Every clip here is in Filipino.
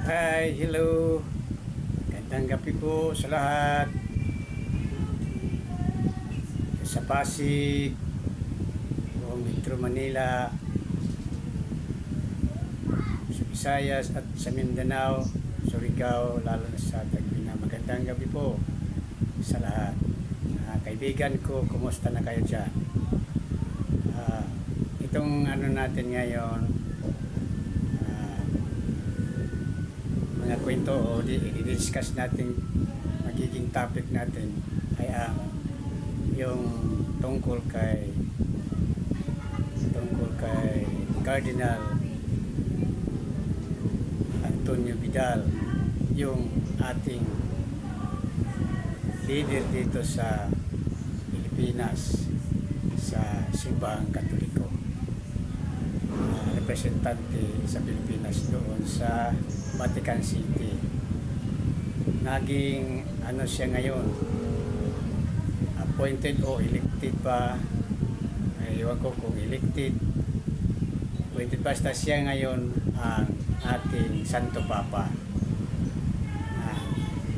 Hi, hello. Gandang gabi po sa lahat. Sa Pasig, buong Metro Manila, sa Visayas at sa Mindanao, Surigao, lalo na sa Tagbiina. Magandang gabi po sa lahat. Kaibigan ko, kumusta na kayo dyan? Itong ano natin ngayon, mga kwento o i-discuss natin, magiging topic natin ay yung tungkol kay Cardinal Antonio Vidal, yung ating leader dito sa Pilipinas sa Simbahang Katoliko, representante sa Pilipinas doon sa Vatican City. Naging ano siya ngayon, appointed o elected pa, ewan ko kung elected, appointed, basta siya ngayon ang ating Santo Papa,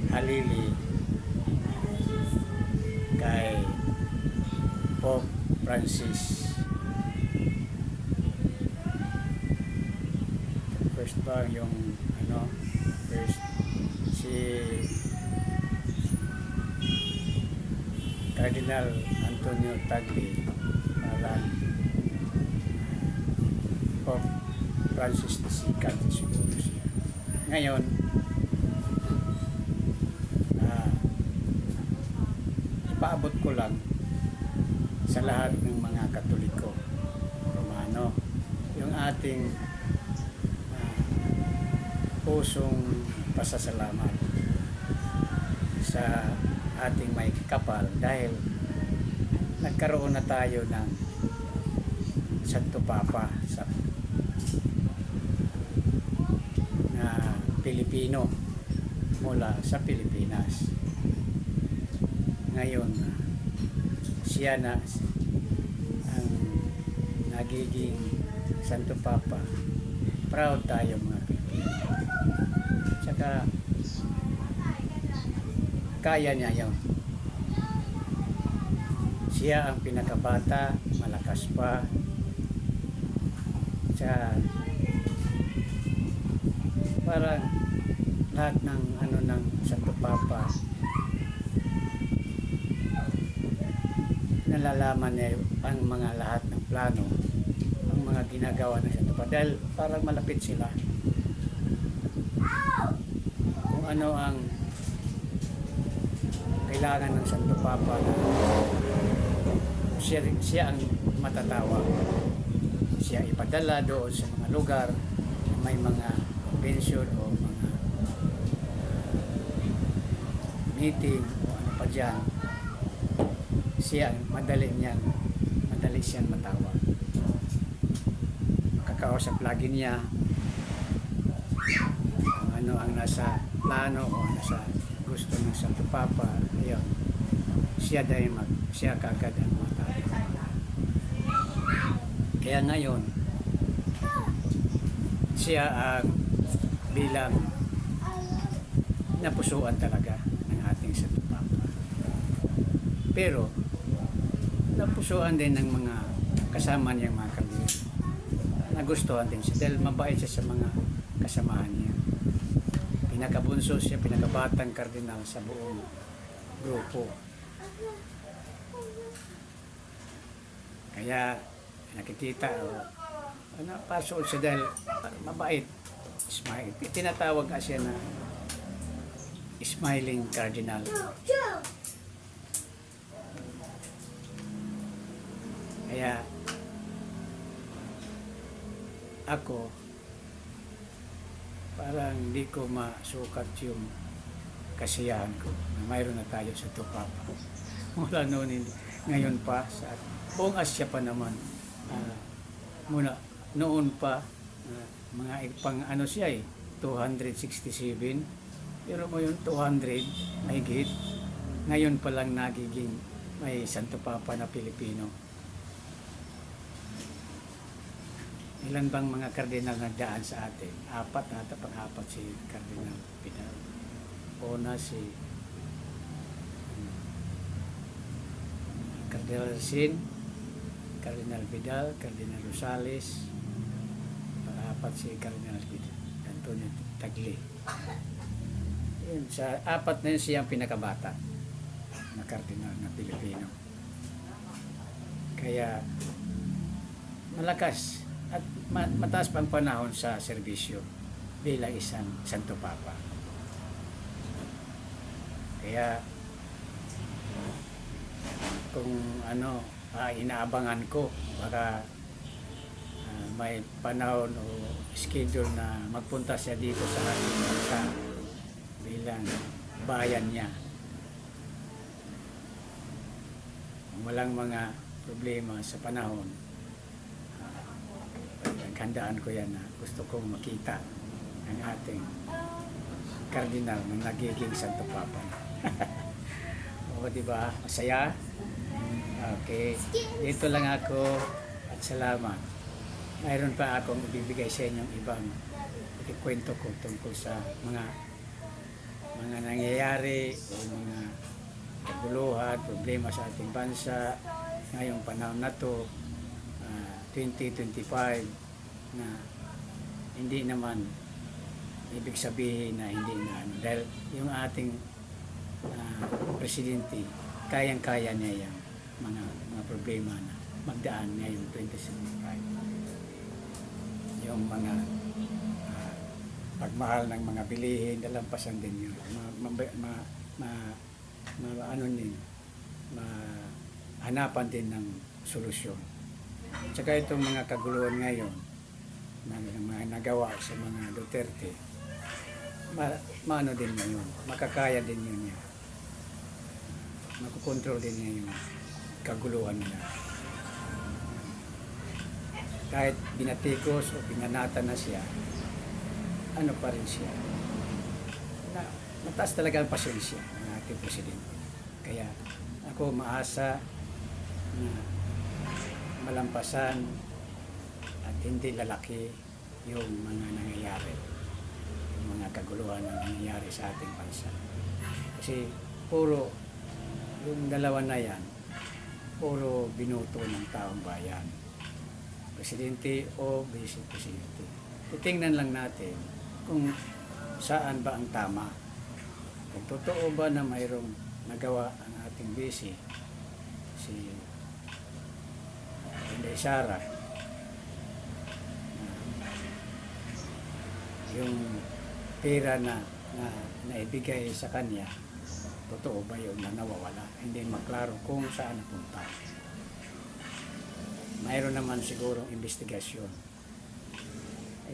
halili kay Pope Francis. First ba yung first si Cardinal Antonio Tagle, parang Pope Francis II siguro siya. Ngayon, ipaabot ko lang sa lahat ng mga Katoliko Romano yung ating pusong pasasalamat sa ating may kapal dahil nagkaroon na tayo ng Santo Papa na Pilipino mula sa Pilipinas. Ngayon, siya na ang nagiging Santo Papa. Proud tayo mga Pilipino. Tsaka kaya niya yun. Siya ang pinakabata, malakas pa. Tsaka parang lahat ng ng Santo Papa, nalalaman niya ang mga lahat ng plano, ang mga ginagawa ng Santo Papa dahil parang malapit sila. Kung ano ang kailangan ng Santo Papa, na siya ang matatawag, siya ipadala doon sa mga lugar na may mga convention o mga meeting o ano pa dyan. Siya madali siyang matawag, makakausap lagi niya kung ano ang nasa plano o nasa gusto ng Santo Papa. Ayun, siya kagad ang matawag. Kaya ngayon, siya ang bilang napusuan talaga ng ating Santo Papa. Pero napusuan din ng mga kasama niyang mga kaibigan. Nagustuhan din siya dahil mabait siya sa mga kasamahan niya. Pinakabunso siya, pinakabatang kardinal sa buong grupo. Kaya nakikita pasuot siya dahil mabait, smile. Tinatawag ka siya na smiling cardinal. Kaya ako parang hindi ko masukat yung kasiyahan ko na mayroon na tayo sa Papa. Mula noon, ngayon pa sa buong Asya pa naman, muna noon pa mga pang siya 267, pero mo yung 200 mahigit. Ngayon pa lang nagiging may Santo Papa na Pilipino. Ilan bang mga kardinal nagdaan sa atin? Apat ata, pang-apat si Cardinal Vidal. Una si Cardinal Sin, Cardinal Vidal, Cardinal Rosales, pang-apat si Cardinal Antonio Tagle. Yun, sa apat na yun siya ang pinakabata na kardinal na Pilipino. Kaya malakas at mataas pang panahon sa serbisyo bilang isang Santo Papa. Kaya kung inaabangan ko baka may panahon o schedule na magpunta siya dito sa ating bansa bilang bayan niya. Kung walang mga problema sa panahon, handaan ko yan na gusto kong makita ang ating kardinal na nagiging Santo Papa. O, diba? Masaya? Okay. Dito lang ako at salamat. Mayroon pa akong ibibigay sa inyong ibang ikikwento ko tungkol sa mga nangyayari o mga kaguluhan, problema sa ating bansa ngayong panahon na to, 2025, na hindi naman ibig sabihin na hindi na dahil yung ating presidente kayang-kaya niya yung mga problema na magdaan niya yung 2075. Yung mga pagmahal ng mga bilihin, dalampasan din yun. Hanapan din ng solusyon. Tsaka itong mga kaguluhan ngayon na mga nagawa sa mga Duterte, maano din yun, makakaya din yun niya. Makukontrol din niya yung kaguluhan niya. Kahit binatikos o pinanata na siya, ano pa rin siya. Mataas talaga ang pasensya ng ating presidente. Kaya ako maasa na malampasan at hindi lalaki yung mga nangyayari, yung mga kaguluhan na nangyayari sa ating bansa. Kasi puro yung dalawa na yan, puro binuto ng taong bayan, presidente o vice presidente. Titingnan lang natin kung saan ba ang tama, kung totoo ba na mayroong nagawa ang ating vice, si Inday Sara, yung pera na naibigay sa kanya, totoo ba yun na nawawala? Hindi maklaro kung saan napunta. Mayroon naman sigurong investigasyon.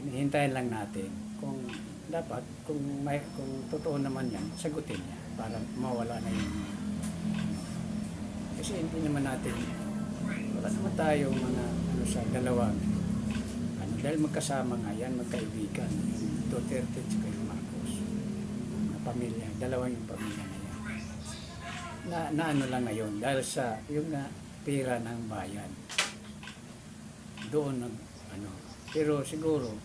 Hintayin lang natin kung dapat, kung totoo naman yan, sagutin niya para mawala na yung kasi hindi naman natin, wala naman tayong mga sa dalawang dahil magkasama nga yan, magkaibigan, yung Duterte at yung Marcos na pamilya, dalawang yung pamilya na yan na ano lang ngayon dahil sa yung pera ng bayan doon pero siguro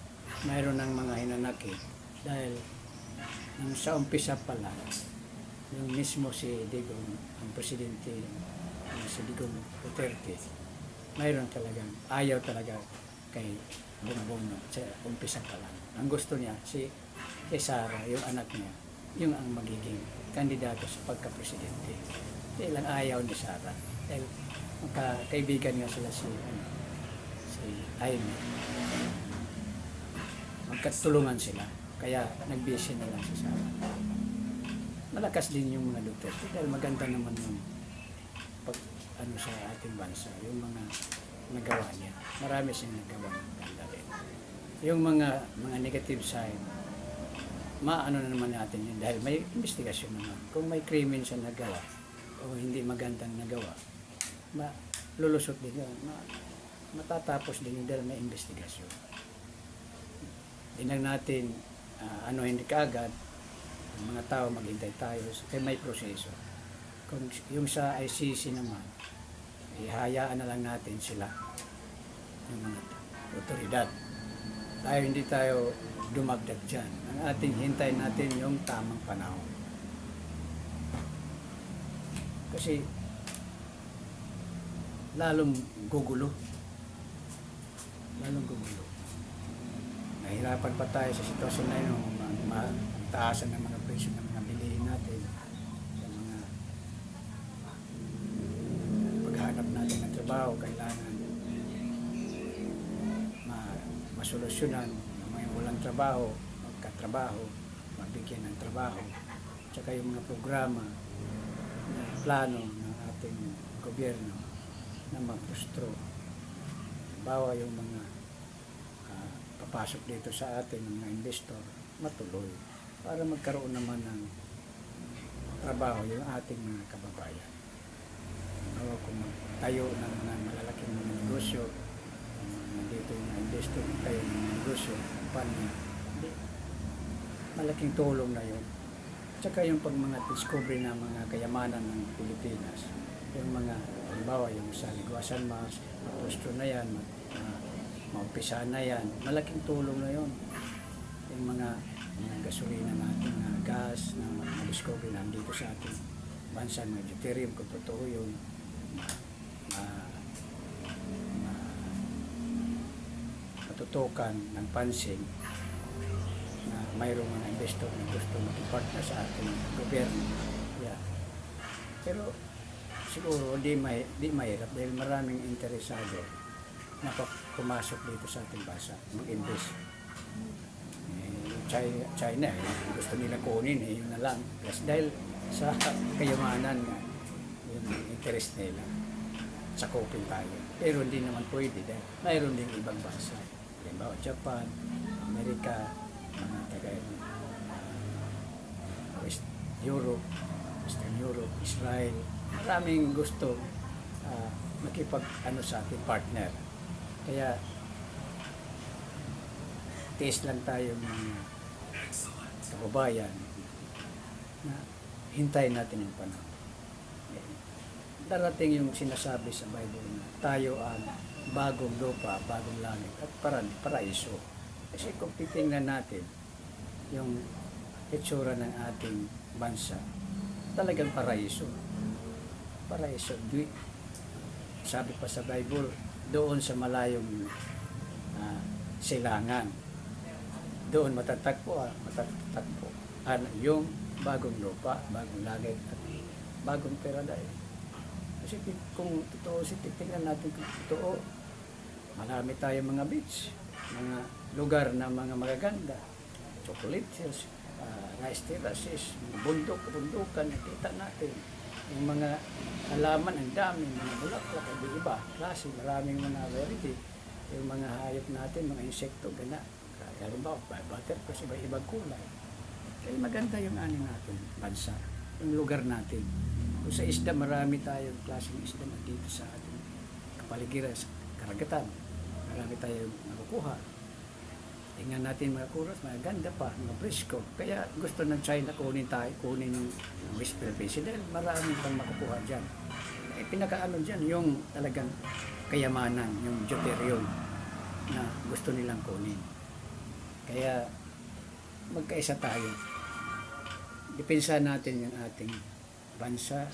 mayroon ng mga hinanakit dahil nung sa umpisa pa lang yung mismo si Digong, ang presidente si Digong Duterte, mayroon talagang ayaw talaga kay Bongbong sa umpisa pa lang. Ang gusto niya si Sara, yung anak niya, yung ang magiging kandidato sa pagka-presidente. Dahil lang ayaw ni Sara. Dahil magkakaibigan nga sila si Jaime. Magkatulungan sila. Kaya nagbisi na lang si Sara. Malakas din yung mga Duterte dahil maganda naman yung sa ating bansa, yung mga nagawa niya. Marami siyang nagawa ng maganda rin. Yung mga negative side, maano na naman natin yun dahil may investigasyon naman. Kung may krimen siya nagawa o hindi magandang nagawa, lulusot din yun. Matatapos din yun dahil may investigasyon. Hindi lang natin hindi kaagad ang mga tao maghintay tayo kaya may proseso. Kung yung sa ICC naman, ihayaan na lang natin sila yung mga otoridad. Hindi tayo dumagdag dyan. Ang ating hintayin natin yung tamang panahon. Kasi lalong gugulo. Nahirapan pa tayo sa sitwasyon na yun, taasan ng mga presyo ng mga bilihin natin, sa mga paghanap natin ng trabaho, kailangan masolusyonan ng mga walang trabaho, magkatrabaho, mabigyan ng trabaho, tsaka yung mga programa, plano ng ating gobyerno na magpustro. Bawa yung mga papasok dito sa atin ng mga investor matuloy para magkaroon naman ng trabaho yung ating mga kababayan. Bawa kung magtayo ng mga malalaking mga negosyo, nandito yung mga investor, tayo ng mga negosyo, kumpanya, malaking tulong na yun. Tsaka yung pag mga discovery na mga kayamanan ng Pilipinas, yung mga, halimbawa yung sa Ligwasan Mas, mapustro na yan, maumpisahan na yan, malaking tulong na yun. Yung mga gasolina natin, mga gas na ma-discovery na dito sa ating bansa, mga deuterium, kung totoo yun, matutukan ng pansin na mayroong mga investor na gusto mag-partner sa ating gobyerno. Yeah. Pero siguro di mahirap dahil maraming interesado na pumasok dito sa ating bansa, mag-invest. China, gusto nila kunin, yun na lang. Yes, dahil sa kayamanan nga, yung interest nila, sakupin tayo. Pero hindi naman pwede dahil mayroon din ibang bansa. Halimbawa, Japan, Amerika, mga taga West Europe, Western Europe, Israel. Maraming gusto makipag-ano sa ating partner. Kaya tiis lang tayo mga kababayan na hintayin natin yung panahon. Darating yung sinasabi sa Bible na tayo ang bagong lupa, bagong langit at paraiso. Kasi kung titingnan natin yung itsura ng ating bansa, talagang paraiso. Paraiso. Sabi pa sa Bible, doon sa malayong silangan, doon matatagpo yung bagong lupa, bagong langit at bagong paradise. Kasi kung totoo, titingnan natin kung totoo, marami tayong mga beach, mga lugar na mga magaganda, chocolate hills, rice terraces, mga bundukan, nakita natin. Yung mga halaman, ang dami, mga bulaklak, iba, klase, maraming mga variety. Yung mga hayop natin, mga insekto, gana. Halimbawa, butterflies, iba-ibang kulay. Kaya maganda yung natin, bansa, yung lugar natin. Kung sa isda, marami tayong klaseng isda na dito sa ating kapaligiran, sa karagatan. Marami tayong nakukuha. Tingnan natin mga kuros, mga ganda pa, mga presko. Kaya gusto ng China kunin yung West Philippines dahil marami pang makukuha dyan. Pinakaano dyan, yung talagang kayamanan, yung deuterium na gusto nilang kunin. Kaya magkaisa tayo. Depensahan natin yung ating bansa,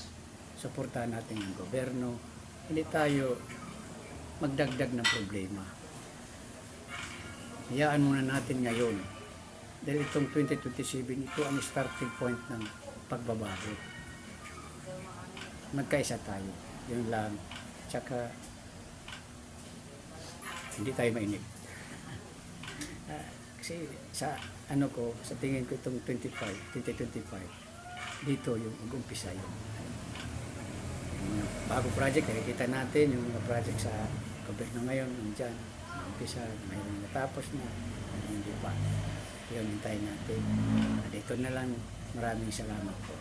suportahan natin yung gobyerno. Hindi tayo magdagdag ng problema. Hayaan muna natin ngayon. Dahil itong 2027, ito ang starting point ng pagbabago. Magkaisa tayo. Yun lang. Tsaka, hindi tayo mainip. Kasi sa sa tingin ko itong 2025, dito yung mag-umpisa yun. Yung mga bagong project, nakikita natin yung mga project sa gobyerno ngayon, nandyan, umpisa, mayroon natapos na, hindi pa. Yun, hintayin natin. Dito na lang, maraming salamat po.